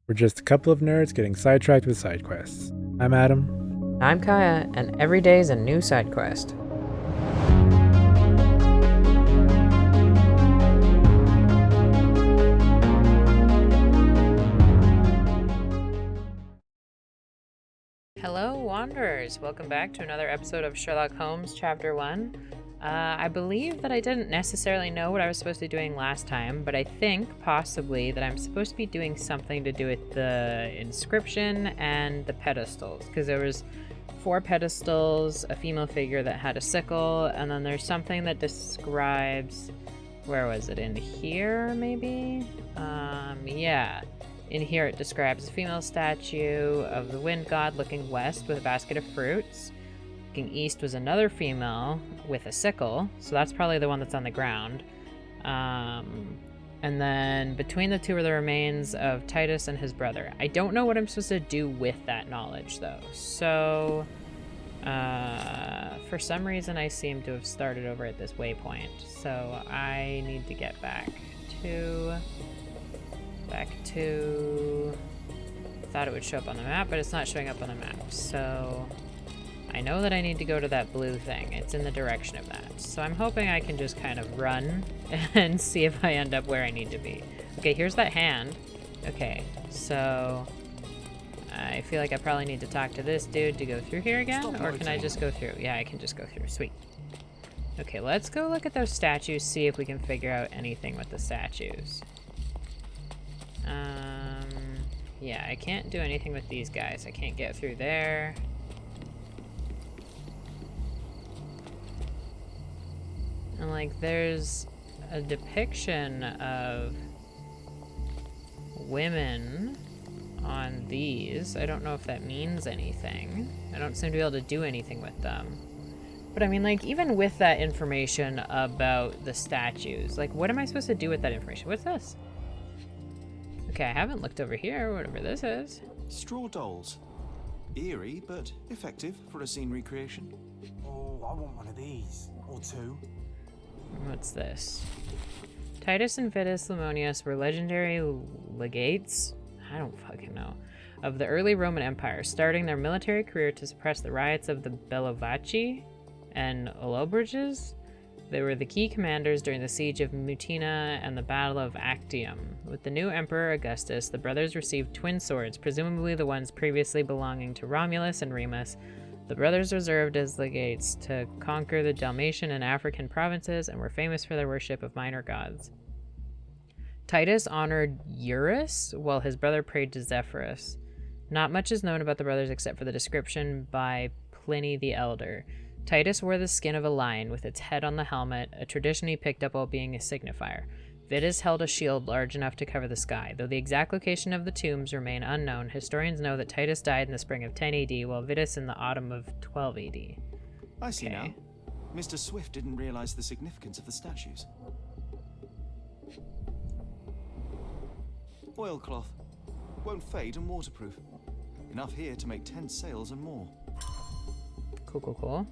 We're just a couple of nerds getting sidetracked with side quests. I'm Adam. I'm Kaya, and every day is a new side quest. Hello, Wanderers! Welcome back to another episode of Sherlock Holmes, Chapter 1. I believe that I didn't necessarily know what I was supposed to be doing last time, but I think, possibly, that I'm supposed to be doing something to do with the inscription and the pedestals, because there was 4 pedestals, a female figure that had a sickle, and then there's something that describes... Where was it? In here, maybe? Yeah. In here it describes a female statue of the wind god looking west with a basket of fruits. Looking east was another female with a sickle, so that's probably the one that's on the ground. And then between the two are the remains of Titus and his brother. I don't know what I'm supposed to do with that knowledge, though. So, for some reason I seem to have started over at this waypoint. So I need to get back to... Thought it would show up on the map, but it's not showing up on the map. So I know that I need to go to that blue thing. It's in the direction of that. So I'm hoping I can just kind of run and see if I end up where I need to be. Okay, here's that hand. Okay, so I feel like I probably need to talk to this dude to go through here again, or can I just go through? Yeah, I can just go through. Sweet. Okay, let's go look at those statues, see if we can figure out anything with the statues. Yeah, I can't do anything with these guys. I can't get through there. And, like, there's a depiction of women on these. I don't know if that means anything. I don't seem to be able to do anything with them. But, I mean, like, even with that information about the statues, like, what am I supposed to do with that information? What's this? Okay, I haven't looked over here, whatever this is. Straw dolls. Eerie, but effective for a scene recreation. Oh, I want one of these. Or 2. What's this? Titus and Vitus Lemonius were legendary legates, I don't fucking know, of the early Roman Empire, starting their military career to suppress the riots of the Bellovaci and Allobroges. They were the key commanders during the siege of Mutina and the Battle of Actium. With the new Emperor Augustus, the brothers received twin swords, presumably the ones previously belonging to Romulus and Remus. The brothers served as legates to conquer the Dalmatian and African provinces and were famous for their worship of minor gods. Titus honored Eurus, while his brother prayed to Zephyrus. Not much is known about the brothers except for the description by Pliny the Elder. Titus wore the skin of a lion with its head on the helmet, a tradition he picked up while being a signifier. Vitus held a shield large enough to cover the sky. Though the exact location of the tombs remain unknown, historians know that Titus died in the spring of 10 AD, while Vitus in the autumn of 12 AD. I see now. Mr. Swift didn't realize the significance of the statues. Oilcloth. Won't fade and waterproof. Enough here to make 10 sails and more. Cool.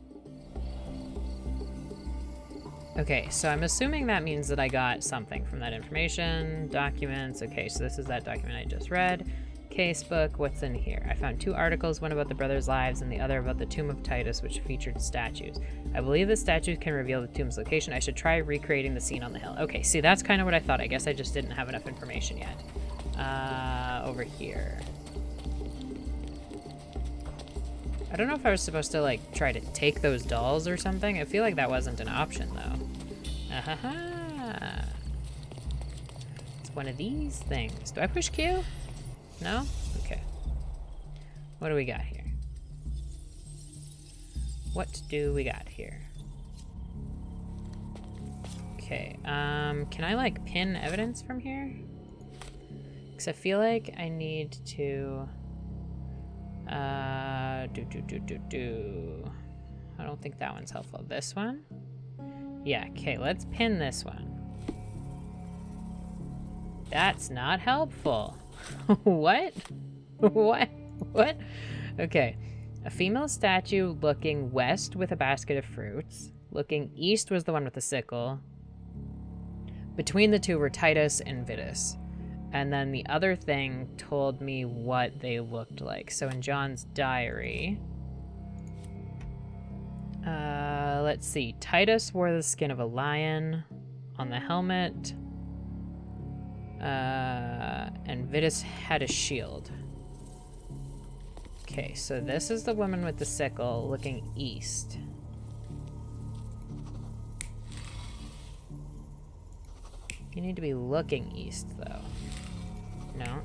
Okay, so I'm assuming that means that I got something from that information. Documents. Okay, so this is that document I just read. Casebook. What's in here? I found 2 articles, one about the brothers' lives and the other about the tomb of Titus, which featured statues. I believe the statues can reveal the tomb's location. I should try recreating the scene on the hill. Okay, see, that's kind of what I thought. I guess I just didn't have enough information yet. Over here. I don't know if I was supposed to, like, try to take those dolls or something. I feel like that wasn't an option, though. Ahaha. It's one of these things. Do I push Q? No? Okay. What do we got here? What do we got here? Okay, can I, like, pin evidence from here? Because I feel like I need to... I don't think that one's helpful. This one? Yeah, okay, let's pin this one. That's not helpful. What? What? Okay. A female statue looking west with a basket of fruits. Looking east was the one with the sickle. Between the two were Titus and Vitus. And then the other thing told me what they looked like. So in John's diary, let's see. Titus wore the skin of a lion on the helmet. And Vitus had a shield. Okay, so this is the woman with the sickle looking east. You need to be looking east, though. No.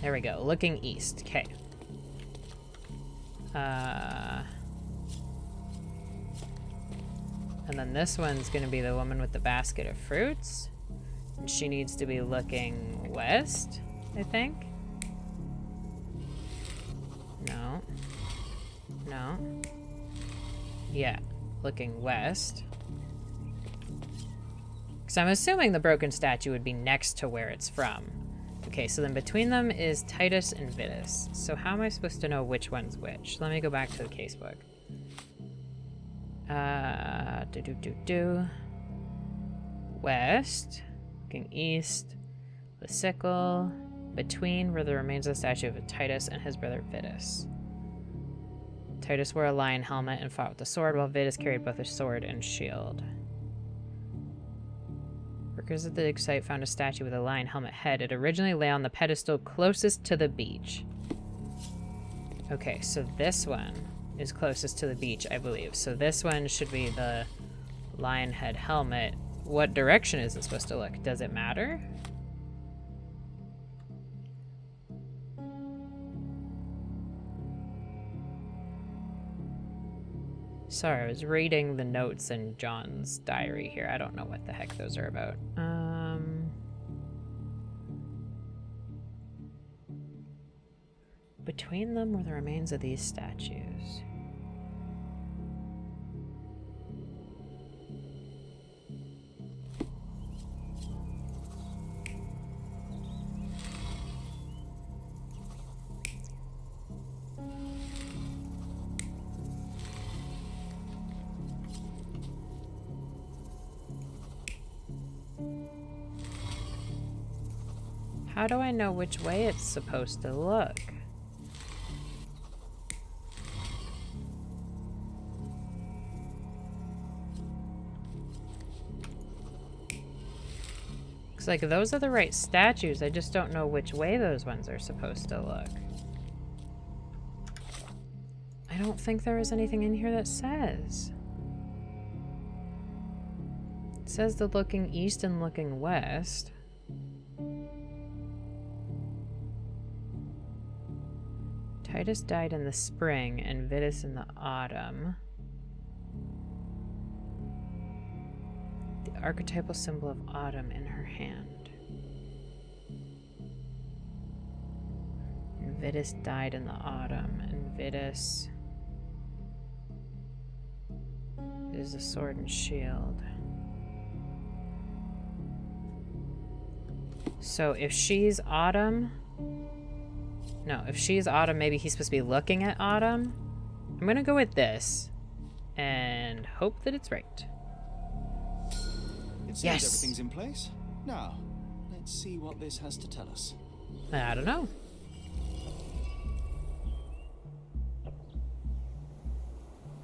There we go. Looking east. Okay. And then this one's going to be the woman with the basket of fruits. And she needs to be looking west, I think. No. No. Yeah. Looking west. Because I'm assuming the broken statue would be next to where it's from. Okay, so then between them is Titus and Vitus. So how am I supposed to know which one's which? Let me go back to the casebook. West. Looking east. The sickle. Between were the remains of the statue of Titus and his brother Vitus. Titus wore a lion helmet and fought with a sword, while Vitus carried both a sword and shield. Workers at the dig site found a statue with a lion helmet head. It originally lay on the pedestal closest to the beach. Okay, so this one is closest to the beach, I believe. So this one should be the lion head helmet. What direction is it supposed to look? Does it matter? Sorry, I was reading the notes in John's diary here. I don't know what the heck those are about. Between them were the remains of these statues. How do I know which way it's supposed to look? Looks like those are the right statues. I just don't know which way those ones are supposed to look. I don't think there is anything in here that says. It says the looking east and looking west. Titus died in the spring and Vitus in the autumn. The archetypal symbol of autumn in her hand. And Vitus died in the autumn, and Vitus is a sword and shield. So if she's autumn... No, if she's autumn, maybe he's supposed to be looking at autumn. I'm gonna go with this and hope that it's right. It seems Yes. everything's in place. Now, let's see what this has to tell us. I don't know.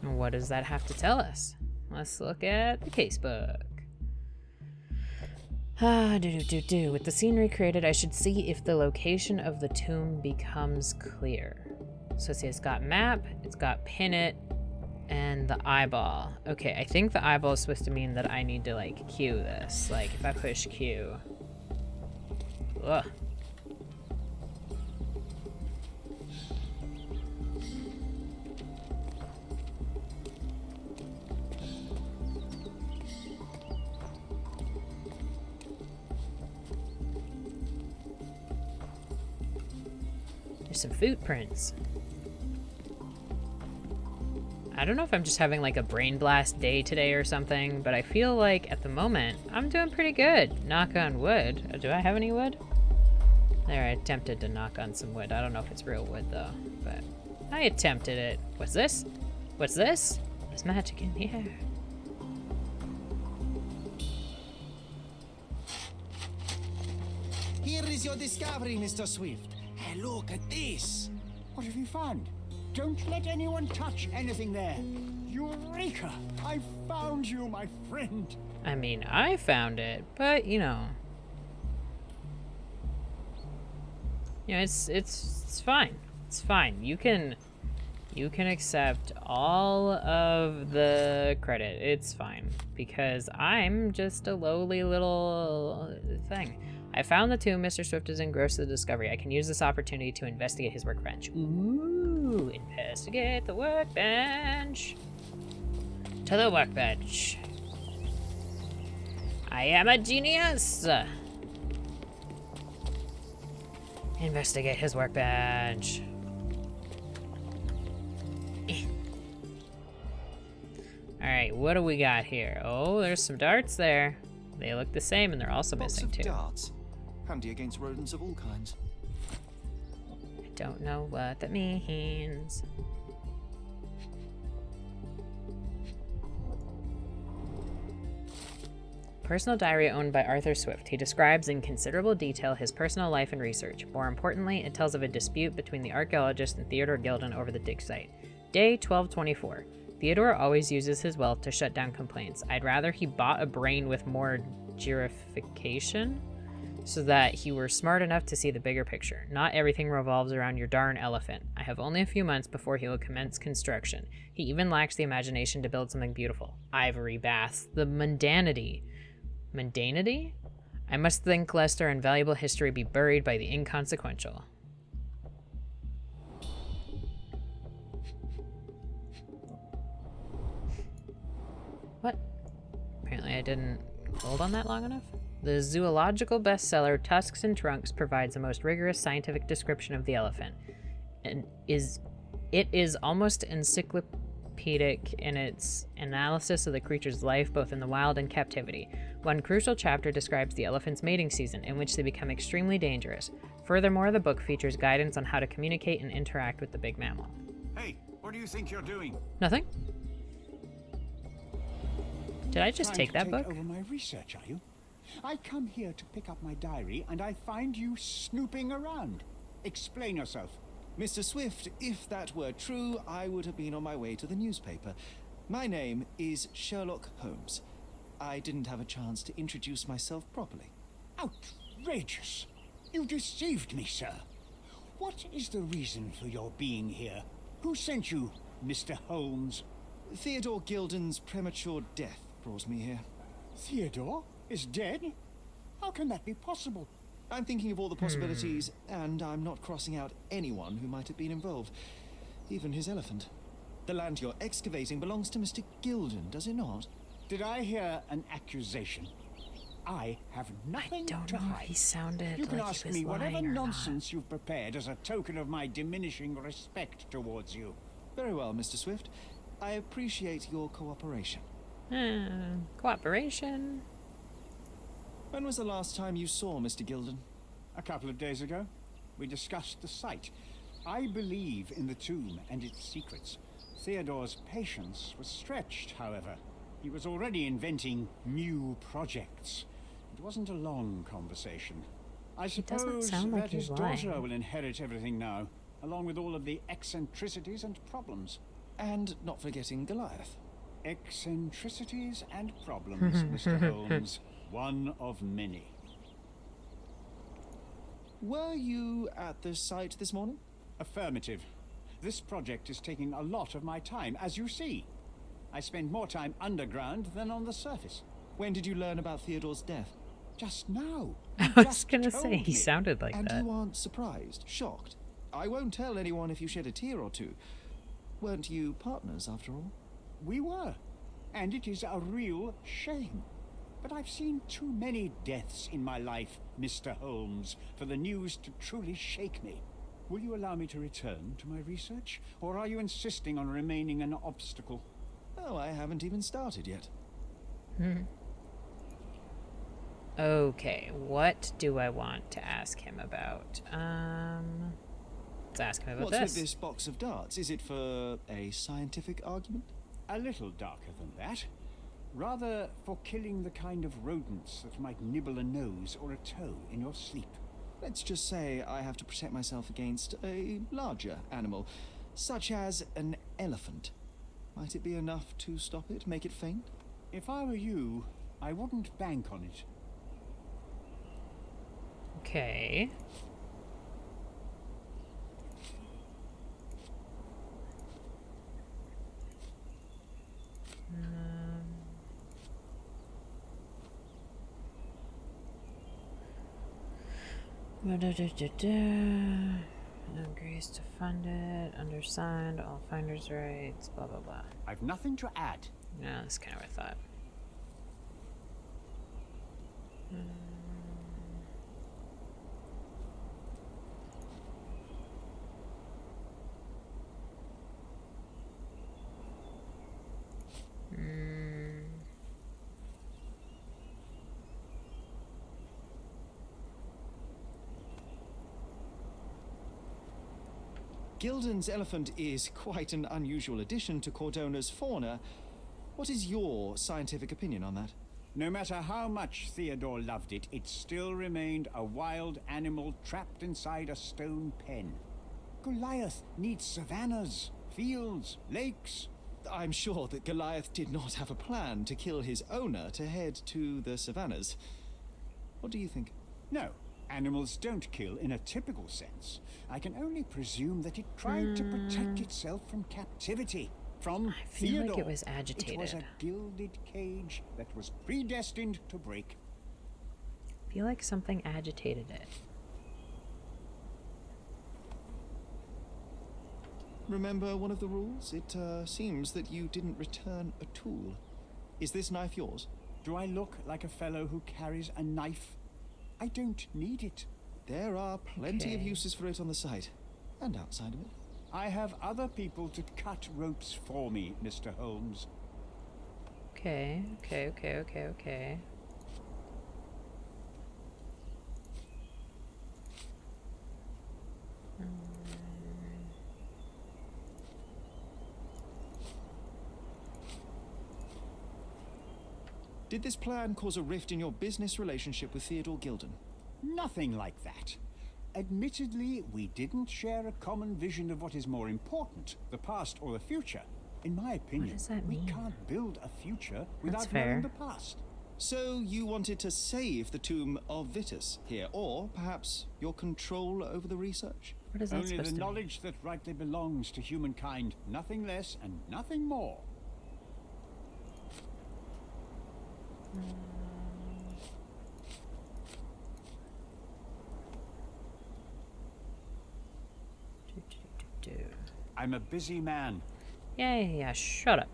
What does that have to tell us? Let's look at the casebook. With the scene recreated, I should see if the location of the tomb becomes clear. So see, it's got map, it's got pin it, and the eyeball. Okay, I think the eyeball is supposed to mean that I need to, like, Q this. Like, if I push Q. Ugh. There's some footprints. I don't know if I'm just having like a brain blast day today or something, but I feel like at the moment I'm doing pretty good. Knock on wood. Do I have any wood? There, I attempted to knock on some wood. I don't know if it's real wood though, but I attempted it. What's this? What's this? There's magic in here. is your discovery, Mr. Swift? Hey, look at this. What have you found? Don't let anyone touch anything there. Eureka! I found you, my friend. I mean, I found it, but you know, it's fine. It's fine. You can accept all of the credit. It's fine because I'm just a lowly little thing. I found the tomb. Mr. Swift is engrossed in the discovery. I can use this opportunity to investigate his workbench. Ooh, investigate the workbench. To the workbench. I am a genius. Investigate his workbench. Alright, what do we got here? Oh, there's some darts there. They look the same and they're also missing too. Darts. Handy against rodents of all kinds. I don't know what that means. Personal diary owned by Arthur Swift. He describes in considerable detail his personal life and research. More importantly, it tells of a dispute between the archaeologist and Theodore Gilden over the dig site. Day 1224. Theodore always uses his wealth to shut down complaints. I'd rather he bought a brain with more girification so that he were smart enough to see the bigger picture. Not everything revolves around your darn elephant. I have only a few months before he will commence construction. He even lacks the imagination to build something beautiful. Ivory baths. The mundanity. Mundanity? I must think lest our invaluable history be buried by the inconsequential. What? Apparently I didn't hold on that long enough. The zoological bestseller Tusks and Trunks provides the most rigorous scientific description of the elephant, and it is almost encyclopedic in its analysis of the creature's life both in the wild and captivity. One crucial chapter describes the elephant's mating season, in which they become extremely dangerous. Furthermore, the book features guidance on how to communicate and interact with the big mammal. Hey, what do you think you're doing? Nothing? Did I just take that book? Over my research, are you? I come here to pick up my diary, and I find you snooping around. Explain yourself. Mr. Swift, if that were true, I would have been on my way to the newspaper. My name is Sherlock Holmes. I didn't have a chance to introduce myself properly. Outrageous! You deceived me, sir. What is the reason for your being here? Who sent you, Mr. Holmes? Theodore Gilden's premature death brought me here. Theodore is dead? How can that be possible? I'm thinking of all the possibilities, and I'm not crossing out anyone who might have been involved. Even his elephant. The land you're excavating belongs to Mr. Gilden, does it not? Did I hear an accusation? I have nothing to hide. I don't know if he sounded You can like ask he was me whatever lying or nonsense you've prepared as a token of my diminishing respect towards you. Very well, Mr. Swift. I appreciate your cooperation. Cooperation. When was the last time you saw Mr. Gilden? A couple of days ago, we discussed the site. I believe in the tomb and its secrets. Theodore's patience was stretched, however. He was already inventing new projects. It wasn't a long conversation. I suppose sound like that he's his daughter lying. will inherit everything now, along with all of the eccentricities and problems. And not forgetting Goliath. Eccentricities and problems, Mr. Holmes. One of many. Were you at the site this morning? Affirmative. This project is taking a lot of my time, as you see. I spend more time underground than on the surface. When did you learn about Theodore's death? Just now. I was gonna say, he sounded like And that. you aren't surprised, shocked? I won't tell anyone if you shed a tear or two. Weren't you partners, after all? We were. And it is a real shame. But I've seen too many deaths in my life, Mr. Holmes, for the news to truly shake me. Will you allow me to return to my research? Or are you insisting on remaining an obstacle? Oh, I haven't even started yet. Okay, what do I want to ask him about? Let's ask him about What's this. with this box of darts? Is it for a scientific argument? A little darker than that. Rather for killing the kind of rodents that might nibble a nose or a toe in your sleep. Let's just say I have to protect myself against a larger animal, such as an elephant. Might it be enough to stop it, make it faint? If I were you, I wouldn't bank on it. Okay. Agrees to fund it. Undersigned. All finders' rights. Blah blah blah. I've nothing to add. Yeah, that's kind of what I thought. Gilden's elephant is quite an unusual addition to Cordona's fauna. What is your scientific opinion on that? No matter how much Theodore loved it, it still remained a wild animal trapped inside a stone pen. Goliath needs savannas, fields, lakes. I'm sure that Goliath did not have a plan to kill his owner to head to the savannas. What do you think? No, animals don't kill in a typical sense. I can only presume that it tried to protect itself from captivity. From I feel Theodore. like it was agitated. It was a gilded cage that was predestined to break. I feel like something agitated it. Remember one of the rules? It seems that you didn't return a tool. Is this knife yours? Do I look like a fellow who carries a knife? I don't need it. There are plenty of Okay. uses for it on the site, and outside of it. I have other people to cut ropes for me, Mr. Holmes. Okay. Did this plan cause a rift in your business relationship with Theodore Gilden? Nothing like that. Admittedly, we didn't share a common vision of what is more important, the past or the future. In my opinion, does that we mean? can't build a future without fair. knowing the past. So you wanted to save the tomb of Vitus here, or perhaps your control over the research? What is that Only supposed the to knowledge that rightly belongs to humankind, nothing less and nothing more. mean? I'm a busy man. Yeah, shut up.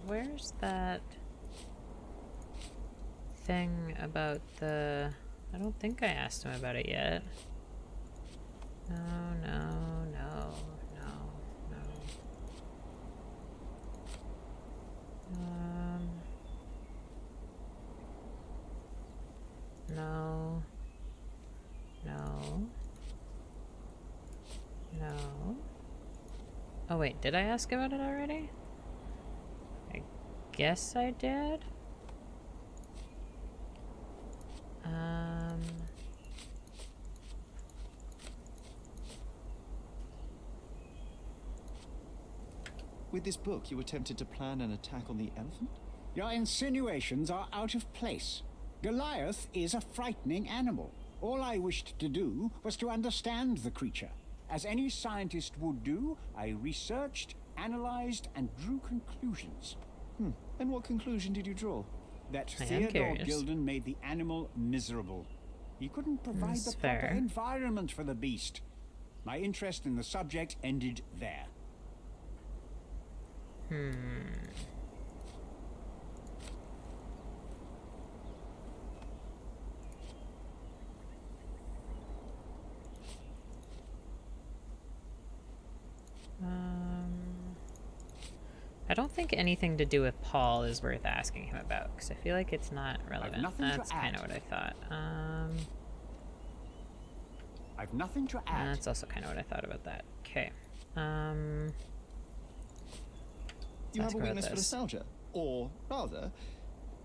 Where's that thing about the... I don't think I asked him about it yet. No. No. Oh wait, did I ask about it already? I guess I did. With this book, you attempted to plan an attack on the elephant? Your insinuations are out of place. Goliath is a frightening animal. All I wished to do was to understand the creature. As any scientist would do, I researched, analyzed, and drew conclusions. And what conclusion did you draw? That I am Theodore curious. Gilden made the animal miserable. He couldn't provide That's the proper fair. environment for the beast. My interest in the subject ended there. I don't think anything to do with Paul is worth asking him about, because I feel like it's not relevant. nothing to That's kind add. of what I thought. I've nothing to add. That's also kind of what I thought about that. Okay. You have ask a about weakness for this. nostalgia? Or, rather,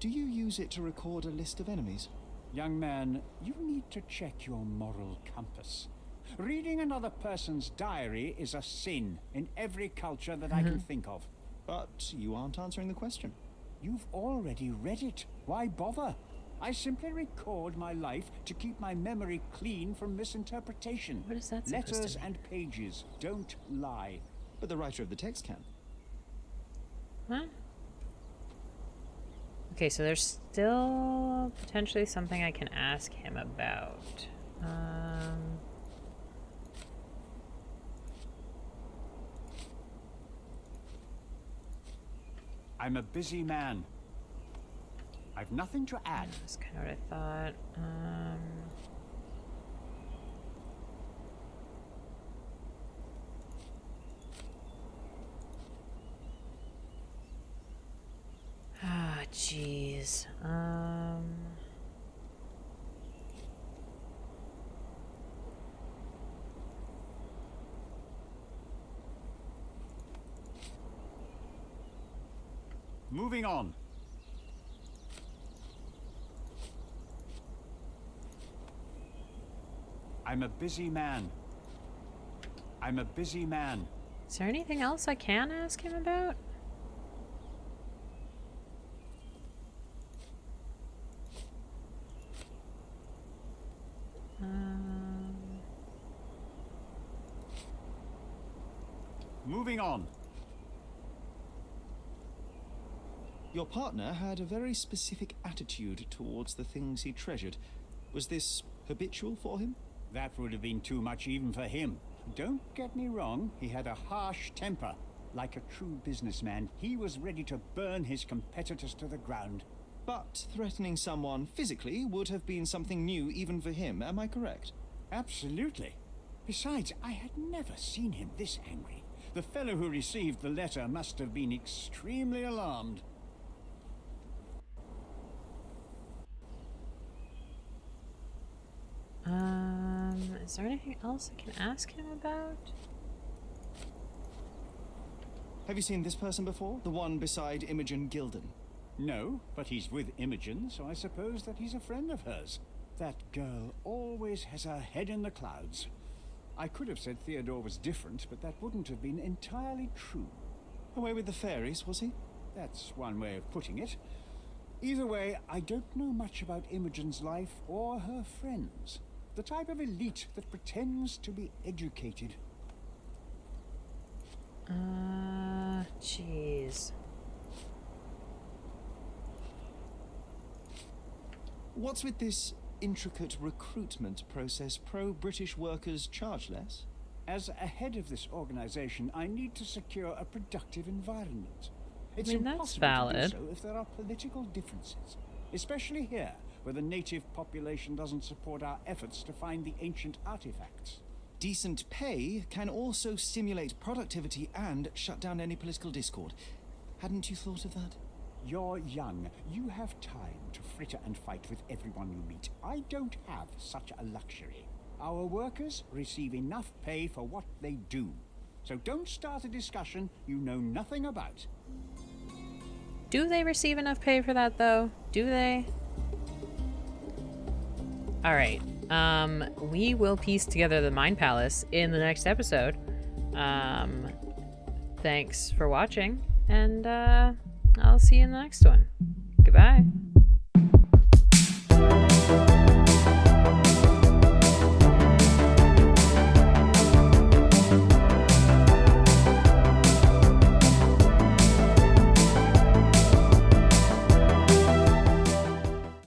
do you use it to record a list of enemies? Young man, you need to check your moral compass. Reading another person's diary is a sin in every culture that I can think of. But you aren't answering the question. You've already read it. Why bother? I simply record my life to keep my memory clean from misinterpretation. What is that supposed to Letters mean? and pages don't lie. But the writer of the text can. What? Okay, so there's still potentially something I can ask him about. I'm a busy man. I've nothing to add. That's kind of what I thought. Ah, jeez. Moving on. I'm a busy man. I'm a busy man. Is there anything else I can ask him about? Moving on. Your partner had a very specific attitude towards the things he treasured. Was this habitual for him? That would have been too much even for him. Don't get me wrong, he had a harsh temper. Like a true businessman, he was ready to burn his competitors to the ground. But threatening someone physically would have been something new even for him, am I correct? Absolutely. Besides, I had never seen him this angry. The fellow who received the letter must have been extremely alarmed. Is there anything else I can ask him about? Have you seen this person before? The one beside Imogen Gilden? No, but he's with Imogen, so I suppose that he's a friend of hers. That girl always has her head in the clouds. I could have said Theodore was different, but that wouldn't have been entirely true. Away with the fairies, was he? That's one way of putting it. Either way, I don't know much about Imogen's life or her friends. The type of elite that pretends to be educated. Jeez. What's with this intricate recruitment process? Pro-British workers charge less? As a head of this organization, I need to secure a productive environment. It's mean, that's impossible valid. to do so if there are political differences, especially here, where the native population doesn't support our efforts to find the ancient artifacts. Decent pay can also stimulate productivity and shut down any political discord. Hadn't you thought of that? You're young. You have time to fritter and fight with everyone you meet. I don't have such a luxury. Our workers receive enough pay for what they do. So don't start a discussion you know nothing about. Do they receive enough pay for that, though? Do they? Alright. We will piece together the Mind Palace in the next episode. Thanks for watching, and I'll see you in the next one. Goodbye.